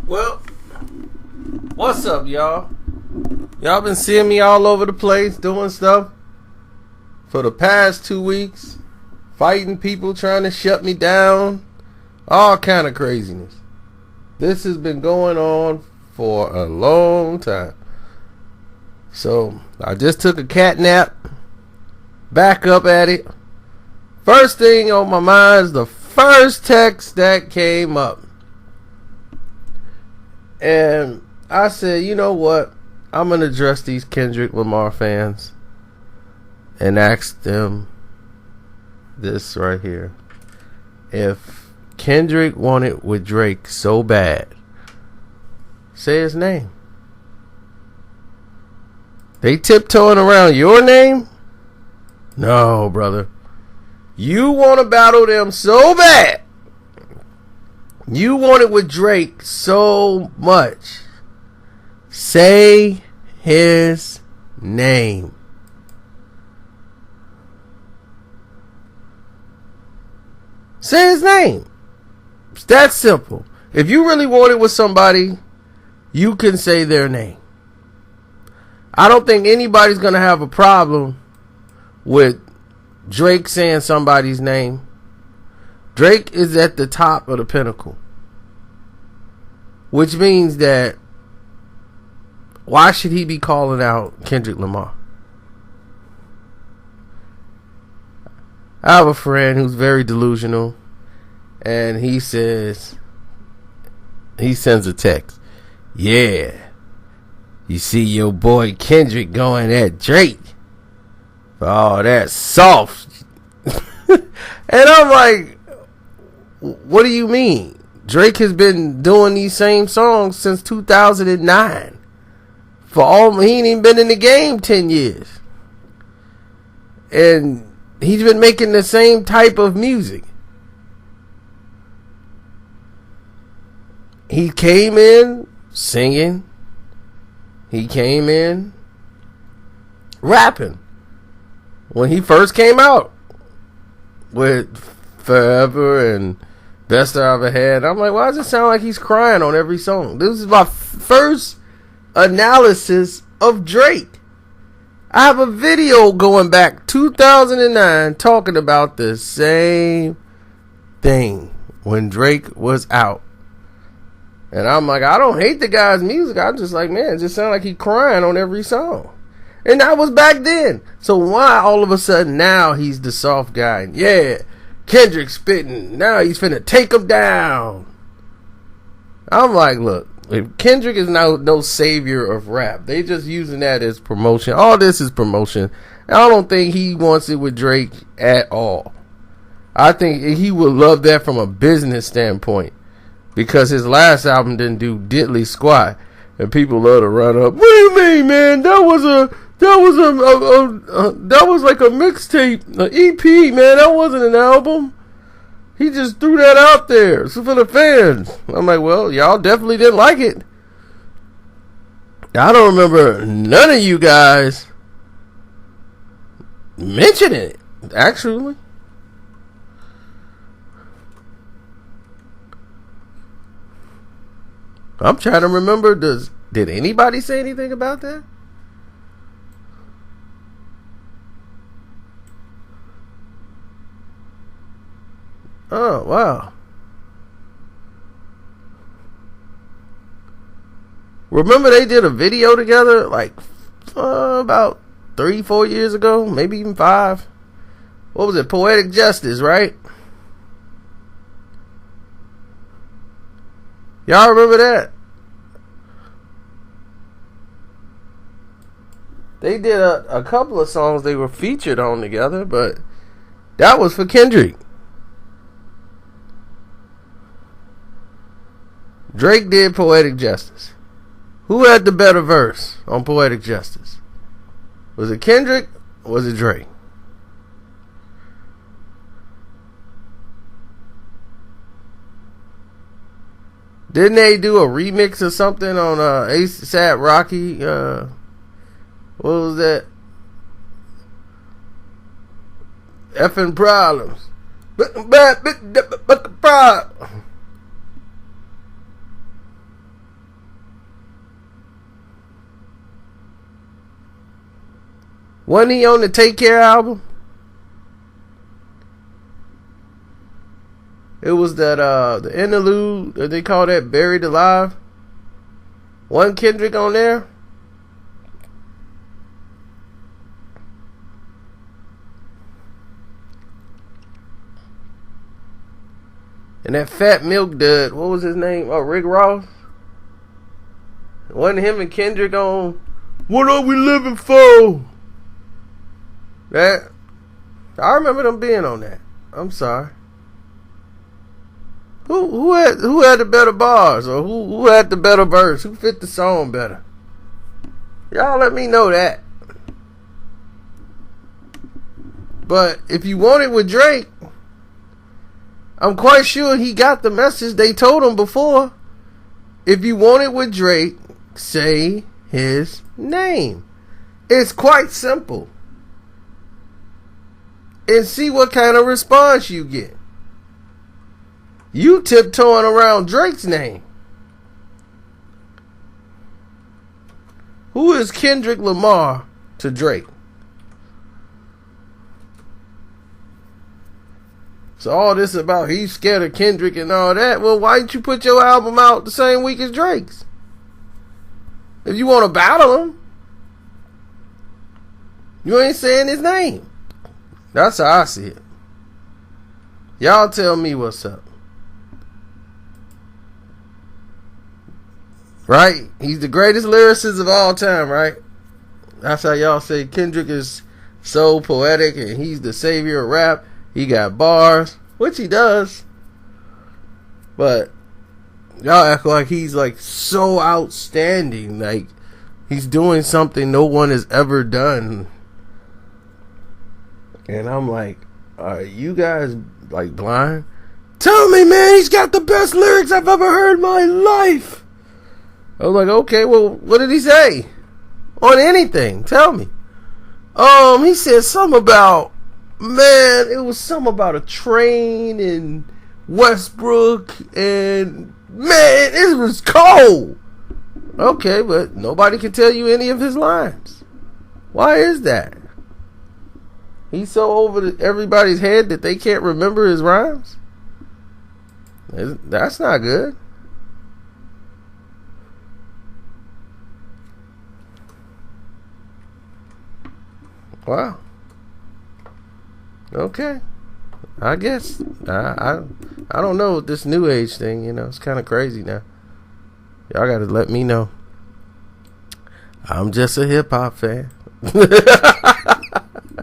Well, what's up, y'all? Y'all been seeing me all over the place doing stuff for the past 2 weeks, fighting people trying to shut me down, all kind of craziness. This has been going on for a long time. So I just took a cat nap, back up at it. First thing on my mind is the first text that came up. And I said, you know what? I'm going to address these Kendrick Lamar fans and ask them this right here. If Kendrick wanted with Drake so bad, say his name. They tiptoeing around your name? No, brother. You want to battle them so bad. You want it with Drake so much. Say his name. Say his name. It's that simple. If you really want it with somebody, you can say their name. I don't think anybody's going to have a problem with Drake saying somebody's name. Drake is at the top of the pinnacle. Which means that why should he be calling out Kendrick Lamar? I have a friend who's very delusional, and he sends a text. Yeah, you see your boy Kendrick going at Drake for all that soft. And I'm like, what do you mean? Drake has been doing these same songs since 2009. He ain't even been in the game 10 years. And he's been making the same type of music. He came in singing. He came in rapping. When he first came out with Forever and Best I Ever Had, I'm like, why does it sound like he's crying on every song? This is my first analysis of Drake. I have a video going back 2009 talking about the same thing when Drake was out. And I'm like, I don't hate the guy's music. I'm just like, man, it just sounds like he crying on every song. And that was back then. So why all of a sudden now he's the soft guy? Yeah, Kendrick spitting. Now he's finna take him down. I'm like, look, if Kendrick is no savior of rap, they just using that as promotion. All this is promotion. I don't think he wants it with Drake at all. I think he would love that from a business standpoint, because his last album didn't do diddly squat, and people love to run up. What do you mean, man? That was like a mixtape, an EP, man. That wasn't an album. He just threw that out there. So for the fans. I'm like, well, y'all definitely didn't like it. I don't remember none of you guys mentioning it, actually. I'm trying to remember, did anybody say anything about that? Oh, wow. Remember they did a video together like about 3-4 years ago, maybe even 5. What was it? Poetic Justice, right? Y'all remember that? They did a couple of songs they were featured on together, but that was for Kendrick. Drake did Poetic Justice. Who had the better verse on Poetic Justice? Was it Kendrick or was it Drake? Didn't they do a remix or something on ASAP Rocky? What was that? Effing Problems. Wasn't he on the Take Care album? It was that the interlude, they call that Buried Alive. Wasn't Kendrick on there? And that Fat Milk Dud, what was his name? Oh, Rick Ross. Wasn't him and Kendrick on What Are We Living For? That, I remember them being on that. I'm sorry. Who had the better bars, or who had the better verse? Who fit the song better? Y'all let me know that. But if you want it with Drake, I'm quite sure he got the message. They told him before. If you want it with Drake, say his name. It's quite simple. And see what kind of response you get. You tiptoeing around Drake's name. Who is Kendrick Lamar to Drake? So all this about he's scared of Kendrick and all that. Well, why didn't you put your album out the same week as Drake's? If you want to battle him, you ain't saying his name. That's how I see it. Y'all tell me what's up. Right? He's the greatest lyricist of all time, right? That's how y'all say Kendrick is so poetic and he's the savior of rap. He got bars, which he does. But y'all act like he's like so outstanding. Like he's doing something no one has ever done. And I'm like, are you guys like blind? Tell me, man, he's got the best lyrics I've ever heard in my life. I was like, okay, well, what did he say? On anything, tell me. He said something about, man, it was something about a train in Westbrook, and man, it was cold. Okay, but nobody can tell you any of his lines. Why is that? He's so over everybody's head that they can't remember his rhymes? That's not good. Wow. Okay. I guess. I don't know with this new age thing, you know, it's kind of crazy now. Y'all got to let me know. I'm just a hip hop fan.